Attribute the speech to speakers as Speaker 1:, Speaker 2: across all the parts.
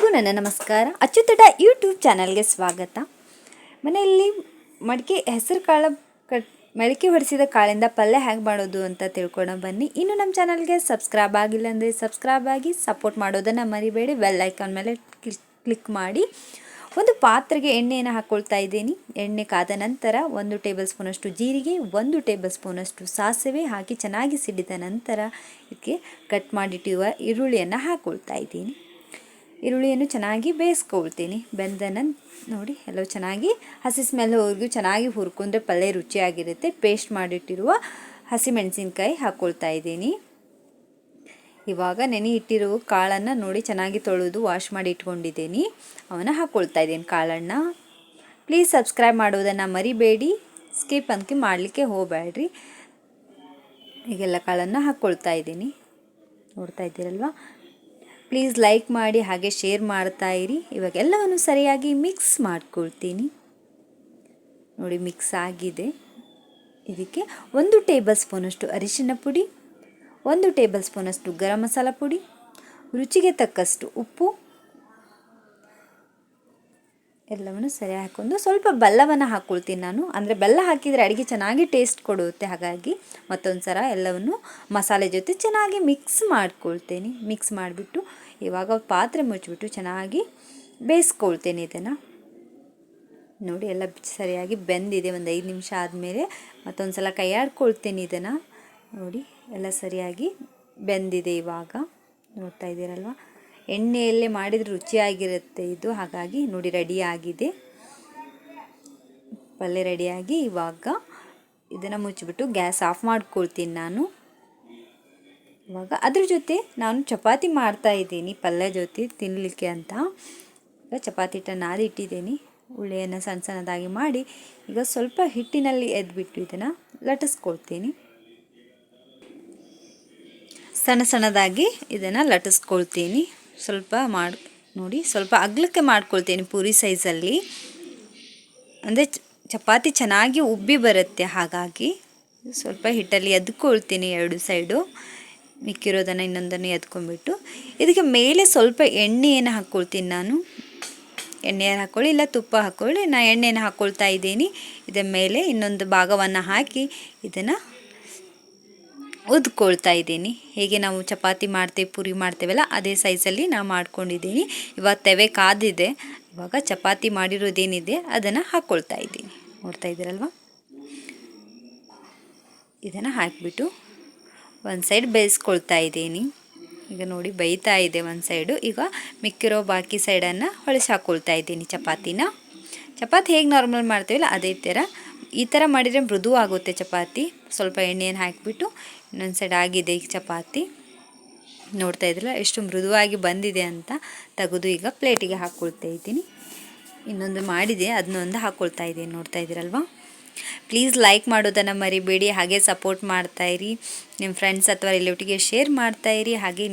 Speaker 1: ಎಲ್ರಿಗೂ ನನ್ನ ನಮಸ್ಕಾರ. ಅಚ್ಚುತಟ ಯೂಟ್ಯೂಬ್ ಚಾನಲ್ಗೆ ಸ್ವಾಗತ. ಮನೆಯಲ್ಲಿ ಹೆಸರು ಕಾಳು ಮೊಳಕೆ ಹೊಡೆಸಿದ ಕಾಳಿಂದ ಪಲ್ಯ ಹೇಗೆ ಮಾಡೋದು ಅಂತ ತಿಳ್ಕೊಳ್ಳೋಣ ಬನ್ನಿ. ಇನ್ನು ನಮ್ಮ ಚಾನಲ್ಗೆ ಸಬ್ಸ್ಕ್ರೈಬ್ ಆಗಿಲ್ಲ ಅಂದರೆ ಸಬ್ಸ್ಕ್ರೈಬ್ ಆಗಿ ಸಪೋರ್ಟ್ ಮಾಡೋದನ್ನು ಮರಿಬೇಡಿ. ಬೆಲ್ ಐಕಾನ್ ಮೇಲೆ ಕ್ಲಿಕ್ ಮಾಡಿ. ಒಂದು ಪಾತ್ರೆಗೆ ಎಣ್ಣೆಯನ್ನು ಹಾಕ್ಕೊಳ್ತಾ ಇದ್ದೀನಿ. ಎಣ್ಣೆ ಕಾದ ನಂತರ 1 ಟೇಬಲ್ ಸ್ಪೂನಷ್ಟು ಜೀರಿಗೆ, 1 ಟೇಬಲ್ ಸ್ಪೂನಷ್ಟು ಸಾಸಿವೆ ಹಾಕಿ ಚೆನ್ನಾಗಿ ಸಿಡಿದ ನಂತರ ಇದಕ್ಕೆ ಕಟ್ ಮಾಡಿಟ್ಟಿರುವ ಈರುಳ್ಳಿಯನ್ನು ಹಾಕ್ಕೊಳ್ತಾ ಇದ್ದೀನಿ. ಈರುಳ್ಳಿಯನ್ನು ಚೆನ್ನಾಗಿ ಬೇಯಿಸ್ಕೊಳ್ತೀನಿ. ಬೆಂದ ನೋಡಿ ಎಲ್ಲವೂ ಚೆನ್ನಾಗಿ ಹಸಿ ಸ್ಮೆಲ್ ಹೋಗಿ ಚೆನ್ನಾಗಿ ಹುರ್ಕೊಂಡ್ರೆ ಪಲ್ಯ ರುಚಿಯಾಗಿರುತ್ತೆ. ಪೇಸ್ಟ್ ಮಾಡಿಟ್ಟಿರುವ ಹಸಿಮೆಣಸಿನ್ಕಾಯಿ ಹಾಕ್ಕೊಳ್ತಾ ಇದ್ದೀನಿ. ಇವಾಗ ನೆನೆ ಇಟ್ಟಿರುವ ಕಾಳನ್ನು ನೋಡಿ ಚೆನ್ನಾಗಿ ತೊಳೆದು ವಾಶ್ ಮಾಡಿ ಇಟ್ಕೊಂಡಿದ್ದೀನಿ. ಅವನ್ನ ಹಾಕ್ಕೊಳ್ತಾ ಇದ್ದೀನಿ ಕಾಳನ್ನು. ಪ್ಲೀಸ್ ಸಬ್ಸ್ಕ್ರೈಬ್ ಮಾಡೋದನ್ನು ಮರಿಬೇಡಿ. ಸ್ಕಿಪ್ ಅಂಕಿ ಮಾಡಲಿಕ್ಕೆ ಹೋಗಬೇಡ್ರಿ. ಈಗೆಲ್ಲ ಕಾಳನ್ನು ಹಾಕ್ಕೊಳ್ತಾ ಇದ್ದೀನಿ. ನೋಡ್ತಾ ಇದ್ದೀರಲ್ವ. ಪ್ಲೀಸ್ ಲೈಕ್ ಮಾಡಿ ಹಾಗೆ ಶೇರ್ ಮಾಡ್ತಾ ಇರಿ. ಇವಾಗ ಎಲ್ಲವನ್ನು ಸರಿಯಾಗಿ ಮಿಕ್ಸ್ ಮಾಡ್ಕೊಳ್ತೀನಿ. ನೋಡಿ ಮಿಕ್ಸ್ ಆಗಿದೆ. ಇದಕ್ಕೆ 1 ಟೇಬಲ್ ಸ್ಪೂನಷ್ಟು ಅರಿಶಿನ ಪುಡಿ, 1 ಟೇಬಲ್ ಸ್ಪೂನಷ್ಟು ಗರಂ ಮಸಾಲ ಪುಡಿ, ರುಚಿಗೆ ತಕ್ಕಷ್ಟು ಉಪ್ಪು, ಎಲ್ಲವನ್ನು ಸರಿ ಹಾಕೊಂಡು ಸ್ವಲ್ಪ ಬೆಲ್ಲವನ್ನು ಹಾಕ್ಕೊಳ್ತೀನಿ ನಾನು. ಅಂದರೆ ಬೆಲ್ಲ ಹಾಕಿದರೆ ಅಡುಗೆ ಚೆನ್ನಾಗಿ ಟೇಸ್ಟ್ ಕೊಡುತ್ತೆ. ಹಾಗಾಗಿ ಮತ್ತೊಂದು ಸಲ ಎಲ್ಲವನ್ನು ಮಸಾಲೆ ಜೊತೆ ಚೆನ್ನಾಗಿ ಮಿಕ್ಸ್ ಮಾಡ್ಕೊಳ್ತೇನೆ. ಮಿಕ್ಸ್ ಮಾಡಿಬಿಟ್ಟು ಇವಾಗ ಪಾತ್ರೆ ಮುಚ್ಚಿಬಿಟ್ಟು ಚೆನ್ನಾಗಿ ಬೇಯಿಸ್ಕೊಳ್ತೇನೆ ಇದನ್ನು. ನೋಡಿ ಎಲ್ಲ ಸರಿಯಾಗಿ ಬೆಂದಿದೆ. ಒಂದು 5 ನಿಮಿಷ ಆದಮೇಲೆ ಮತ್ತೊಂದು ಸಲ ಕೈ ಆಡ್ಕೊಳ್ತೇನೆ ಇದನ್ನು. ನೋಡಿ ಎಲ್ಲ ಸರಿಯಾಗಿ ಬೆಂದಿದೆ. ಇವಾಗ ನೋಡ್ತಾ ಇದ್ದೀರಲ್ವ. ಎಣ್ಣೆಯಲ್ಲೇ ಮಾಡಿದರೆ ರುಚಿಯಾಗಿರುತ್ತೆ ಇದು. ಹಾಗಾಗಿ ನೋಡಿ ರೆಡಿಯಾಗಿದೆ ಪಲ್ಯ. ರೆಡಿಯಾಗಿ ಇವಾಗ ಇದನ್ನು ಮುಚ್ಚಿಬಿಟ್ಟು ಗ್ಯಾಸ್ ಆಫ್ ಮಾಡ್ಕೊಳ್ತೀನಿ ನಾನು. ಇವಾಗ ಅದ್ರ ಜೊತೆ ನಾನು ಚಪಾತಿ ಮಾಡ್ತಾ ಇದ್ದೀನಿ ಪಲ್ಯ ಜೊತೆ ತಿನ್ನಲಿಕ್ಕೆ ಅಂತ. ಈಗ ಚಪಾತಿ ಹಿಟ್ಟನ್ನು ನಾದಿ ಇಟ್ಟಿದ್ದೀನಿ. ಉಳ್ಳೆಯನ್ನು ಸಣ್ಣ ಸಣ್ಣದಾಗಿ ಮಾಡಿ ಈಗ ಸ್ವಲ್ಪ ಹಿಟ್ಟಿನಲ್ಲಿ ಎದ್ಬಿಟ್ಟು ಇದನ್ನು ಲಟ್ಟಿಸ್ಕೊಳ್ತೀನಿ. ಸಣ್ಣ ಸಣ್ಣದಾಗಿ ಇದನ್ನು ಲಟ್ಟಿಸ್ಕೊಳ್ತೀನಿ. ಸ್ವಲ್ಪ ನೋಡಿ ಸ್ವಲ್ಪ ಅಗಲಕ್ಕೆ ಮಾಡ್ಕೊಳ್ತೀನಿ ಪೂರಿ ಸೈಜಲ್ಲಿ. ಅಂದರೆ ಚಪಾತಿ ಚೆನ್ನಾಗಿ ಉಬ್ಬಿ ಬರುತ್ತೆ. ಹಾಗಾಗಿ ಸ್ವಲ್ಪ ಹಿಟ್ಟಲ್ಲಿ ಎದ್ಕೊಳ್ತೀನಿ 2 ಸೈಡು. ಮಿಕ್ಕಿರೋದನ್ನು ಇನ್ನೊಂದನ್ನು ಎದ್ಕೊಂಡ್ಬಿಟ್ಟು ಇದಕ್ಕೆ ಮೇಲೆ ಸ್ವಲ್ಪ ಎಣ್ಣೆಯನ್ನು ಹಾಕ್ಕೊಳ್ತೀನಿ ನಾನು. ಎಣ್ಣೆಯನ್ನು ಹಾಕ್ಕೊಳ್ಳಿ ಇಲ್ಲ ತುಪ್ಪ ಹಾಕ್ಕೊಳ್ಳಿ. ನಾನು ಎಣ್ಣೆಯನ್ನು ಹಾಕ್ಕೊಳ್ತಾ ಇದ್ದೀನಿ. ಇದರ ಮೇಲೆ ಇನ್ನೊಂದು ಭಾಗವನ್ನು ಹಾಕಿ ಇದನ್ನು ಉದ್ಕೊಳ್ತಾ ಇದ್ದೀನಿ. ಹೇಗೆ ನಾವು ಚಪಾತಿ ಮಾಡ್ತೇವೆ ಪೂರಿ ಮಾಡ್ತೇವಲ್ಲ ಅದೇ ಸೈಜಲ್ಲಿ ನಾನು ಮಾಡ್ಕೊಂಡಿದ್ದೀನಿ. ಇವಾಗ ತವೆ ಕಾದಿದೆ. ಇವಾಗ ಚಪಾತಿ ಮಾಡಿರೋದೇನಿದೆ ಅದನ್ನು ಹಾಕ್ಕೊಳ್ತಾ ಇದ್ದೀನಿ. ನೋಡ್ತಾ ಇದ್ದೀರಲ್ವ. ಇದನ್ನು ಹಾಕಿಬಿಟ್ಟು ಒಂದು ಸೈಡ್ ಬೇಯಿಸ್ಕೊಳ್ತಾ ಇದ್ದೀನಿ. ಈಗ ನೋಡಿ ಬೇಯ್ತಾ ಇದೆ ಒಂದು ಸೈಡು. ಈಗ ಮಿಕ್ಕಿರೋ ಬಾಕಿ ಸೈಡನ್ನು ಹೊಳಿಸಿ ಹಾಕ್ಕೊಳ್ತಾ ಇದ್ದೀನಿ ಚಪಾತಿನ. ಚಪಾತಿ ಹೇಗೆ ನಾರ್ಮಲ್ ಮಾಡ್ತೀವಲ್ಲ ಅದೇ ಥರ. ಈ ಥರ ಮಾಡಿದರೆ ಮೃದು ಆಗುತ್ತೆ ಚಪಾತಿ. ಸ್ವಲ್ಪ ಎಣ್ಣೆಯನ್ನು ಹಾಕಿಬಿಟ್ಟು ಇನ್ನೊಂದು ಸೈಡ್ ಆಗಿದೆ ಈಗ ಚಪಾತಿ. ನೋಡ್ತಾ ಇದ್ರಲ್ಲ ಎಷ್ಟು ಮೃದುವಾಗಿ ಬಂದಿದೆ ಅಂತ. ತೆಗೆದು ಈಗ ಪ್ಲೇಟಿಗೆ ಹಾಕ್ಕೊಳ್ತಾ ಇದ್ದೀನಿ. ಇನ್ನೊಂದು ಮಾಡಿದೆ ಅದನ್ನೊಂದು ಹಾಕ್ಕೊಳ್ತಾ ಇದ್ದೀನಿ. ನೋಡ್ತಾ ಇದ್ದೀರಲ್ವ. ಪ್ಲೀಸ್ ಲೈಕ್ ಮಾಡೋದನ್ನು ಮರಿಬೇಡಿ. ಹಾಗೆ ಸಪೋರ್ಟ್ ಮಾಡ್ತಾಯಿರಿ. ನಿಮ್ಮ ಫ್ರೆಂಡ್ಸ್ ಅಥವಾ ರಿಲೇಟಿವ್ಗೆ ಶೇರ್ ಮಾಡ್ತಾಯಿರಿ. ಹಾಗೆ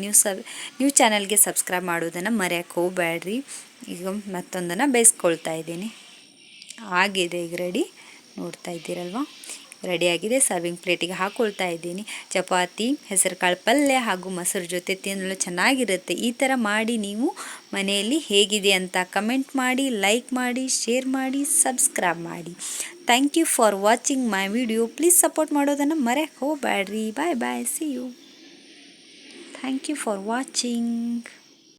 Speaker 1: ನ್ಯೂ ಚಾನಲ್ಗೆ ಸಬ್ಸ್ಕ್ರೈಬ್ ಮಾಡೋದನ್ನು ಮರೆಯೋಕ್ಕೆ ಹೋಗಬೇಡ್ರಿ. ಈಗ ಮತ್ತೊಂದನ್ನು ಬೇಯಿಸ್ಕೊಳ್ತಾ ಇದ್ದೀನಿ. ಆಗಿದೆ ಈಗ ರೆಡಿ. ನೋಡ್ತಾ ಇದ್ದೀರಲ್ವ. ರೆಡಿಯಾಗಿದೆ. ಸರ್ವಿಂಗ್ ಪ್ಲೇಟಿಗೆ ಹಾಕ್ಕೊಳ್ತಾ ಇದ್ದೀನಿ. ಚಪಾತಿ, ಹೆಸರುಕಾಳು ಪಲ್ಯ ಹಾಗೂ ಮೊಸರು ಜೊತೆ ತಿನ್ನಲು ಚೆನ್ನಾಗಿರುತ್ತೆ. ಈ ಥರ ಮಾಡಿ ನೀವು ಮನೆಯಲ್ಲಿ ಹೇಗಿದೆ ಅಂತ ಕಮೆಂಟ್ ಮಾಡಿ, ಲೈಕ್ ಮಾಡಿ, ಶೇರ್ ಮಾಡಿ, ಸಬ್ಸ್ಕ್ರೈಬ್ ಮಾಡಿ. Thank you for watching my video. Please support ಮಾಡೋದನ್ನು ಮರೆಯೋಕ್ಕೆ ಹೋಗಬೇಡ್ರಿ. Bye bye. See you. Thank you for watching.